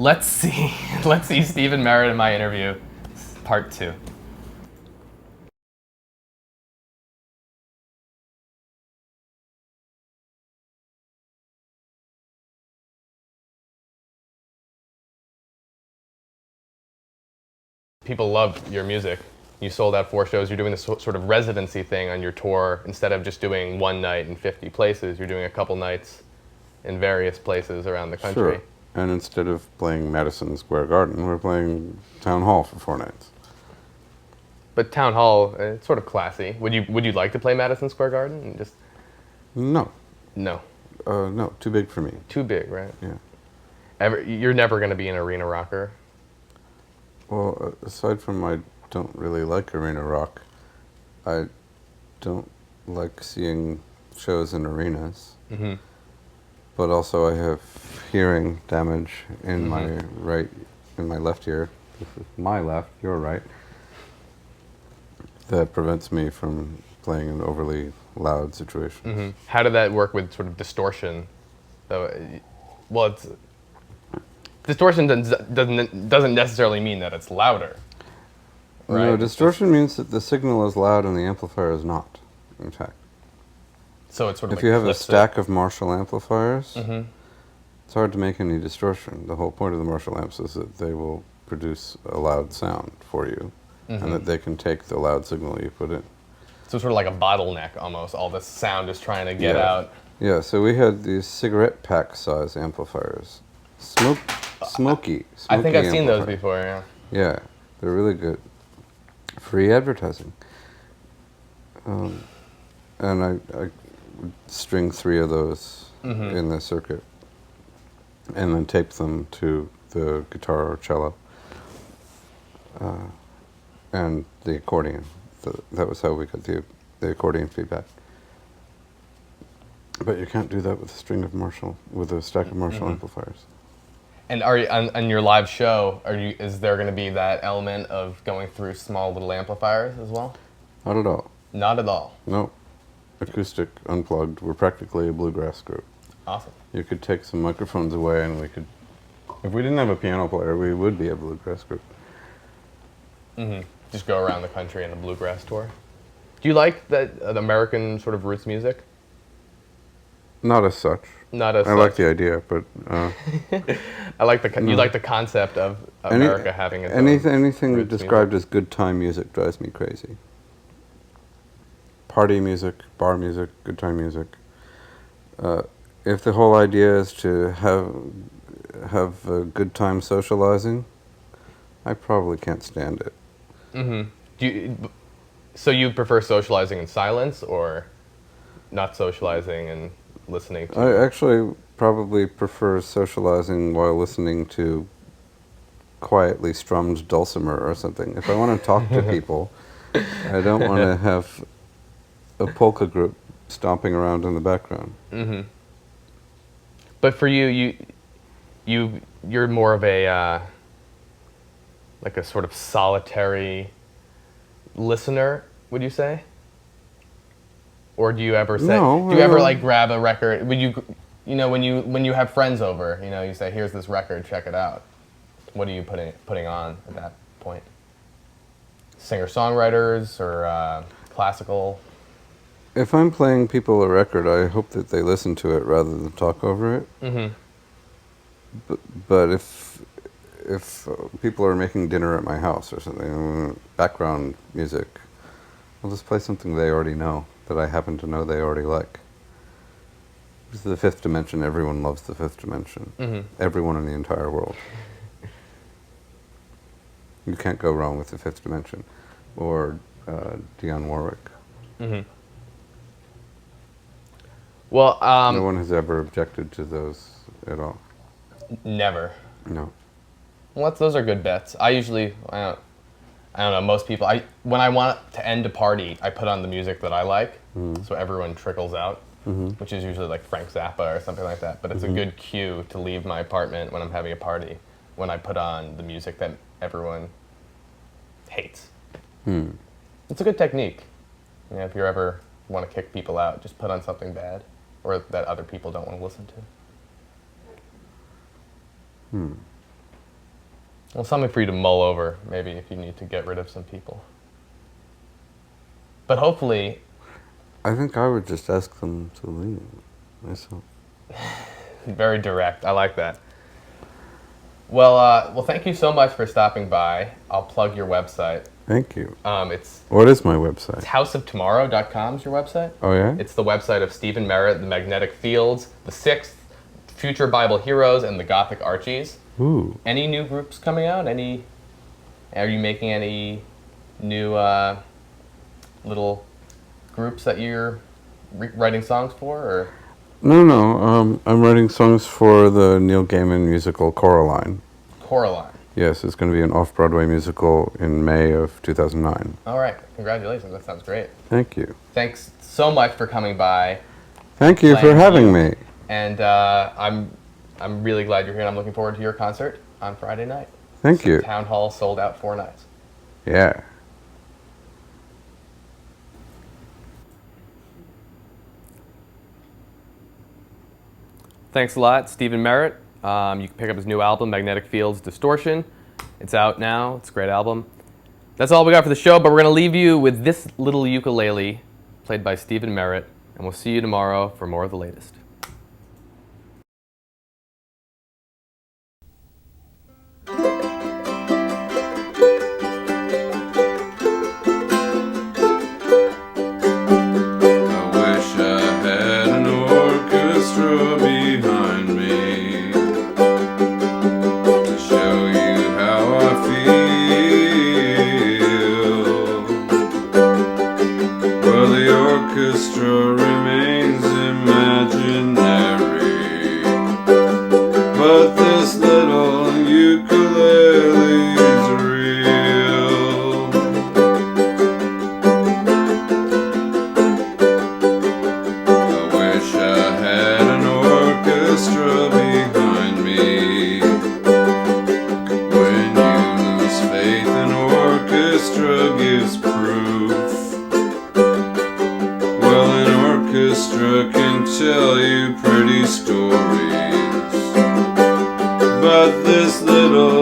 Let's see. Let's see Stephin Merritt in my interview, part 2. People love your music. You sold out 4 shows. You're doing this sort of residency thing on your tour. Instead of just doing one night in 50 places, you're doing a couple nights in various places around the country. Sure. And instead of playing Madison Square Garden, we're playing Town Hall for 4 nights. But Town Hall, it's sort of classy. Would you like to play Madison Square Garden? And just No. no, No, too big for me. too big, right? Yeah. You're never going to be an arena rocker. Well, aside from I don't really like arena rock, I don't like seeing shows in arenas. Mm-hmm. But also I have hearing damage in my left ear. This is my left, your right. That prevents me from playing an overly loud situation. Mm-hmm. How did that work with sort of distortion? Though, well, distortion doesn't necessarily mean that it's louder. Right? No, distortion means that the signal is loud and the amplifier is not, in fact. So it's sort of If like you have a clips stack of Marshall amplifiers, Mm-hmm. it's hard to make any distortion. The whole point of the Marshall amps is that they will produce a loud sound for you, and that they can take the loud signal you put in. So it's sort of like a bottleneck almost. All this sound is trying to get out. Yeah, so we had these cigarette pack size amplifiers. Smoky I think I've seen those amplifiers. before, yeah. Yeah, they're really good. Free advertising. And I would string 3 of those in the circuit and then tape them to the guitar or cello and the accordion. That was how we got the accordion feedback. But you can't do that with a string of Marshall, with a stack of Marshall amplifiers. And are you, on your live show, is there going to be that element of going through small little amplifiers as well? Not at all. Not at all. No. Acoustic, unplugged. We're practically a bluegrass group. Awesome. You could take some microphones away and we could, if we didn't have a piano player, we would be a bluegrass group. Mm-hmm. Just go around the country in a bluegrass tour. Do you like the American sort of roots music? Not as such. Not as I like the idea, but I like you like the concept of America having its own anything roots described music. as good time music drives me crazy. Party music, bar music, good time music. If the whole idea is to have a good time socializing, I probably can't stand it. Mm-hmm. So you prefer socializing in silence or not socializing and listening to? I actually probably prefer socializing while listening to quietly strummed dulcimer or something. If I want to talk to people, I don't want to have a polka group stomping around in the background. Mm-hmm. But for you're more of a like a sort of solitary listener, would you say? Or do you ever say? No, do you ever like grab a record? Would you, when you have friends over, you say, "Here's this record, check it out." What are you putting on at that point? Singer-songwriters or classical? If I'm playing people a record, I hope that they listen to it rather than talk over it. Mm-hmm. But if people are making dinner at my house or something, background music, I'll just play something they already know, that I happen to know they already like. This is the Fifth Dimension. Everyone loves the Fifth Dimension. Mm-hmm. Everyone in the entire world. You can't go wrong with the Fifth Dimension or Dionne Warwick. Mm-hmm. Well, no one has ever objected to those at all. Never. No. Well, those are good bets. I usually, I don't know, most people, when I want to end a party, I put on the music that I like, so everyone trickles out, which is usually like Frank Zappa or something like that. But it's a good cue to leave my apartment when I'm having a party, when I put on the music that everyone hates. It's a good technique. If you ever want to kick people out, just put on something bad, or that other people don't want to listen to. Well, something for you to mull over, maybe, if you need to get rid of some people. But hopefully... I think I would just ask them to leave myself. Very direct. I like that. Well, thank you so much for stopping by. I'll plug your website. Thank you. It's What is my website? houseoftomorrow.com is your website. Oh, yeah? It's the website of Stephin Merritt, the Magnetic Fields, the Sixth, Future Bible Heroes, and the Gothic Archies. Ooh. Any new groups coming out? Are you making any new little groups that you're writing songs for? Or? No. I'm writing songs for the Neil Gaiman musical Coraline. Coraline. Yes, it's going to be an off-Broadway musical in May of 2009. All right. Congratulations. That sounds great. Thank you. Thanks so much for coming by. Thank you for having me. And I'm really glad you're here, and I'm looking forward to your concert on Friday night. Thank you. Town Hall sold out 4 nights. Yeah. Thanks a lot, Stephin Merritt. You can pick up his new album, Magnetic Fields, Distortion. It's out now. It's a great album. That's all we got for the show, but we're going to leave you with this little ukulele played by Stephin Merritt, and we'll see you tomorrow for more of the latest. But this little ukulele's real. I wish I had an orchestra behind me. When you lose faith, an orchestra gives proof. Well, an orchestra can tell you pretty stories, but this little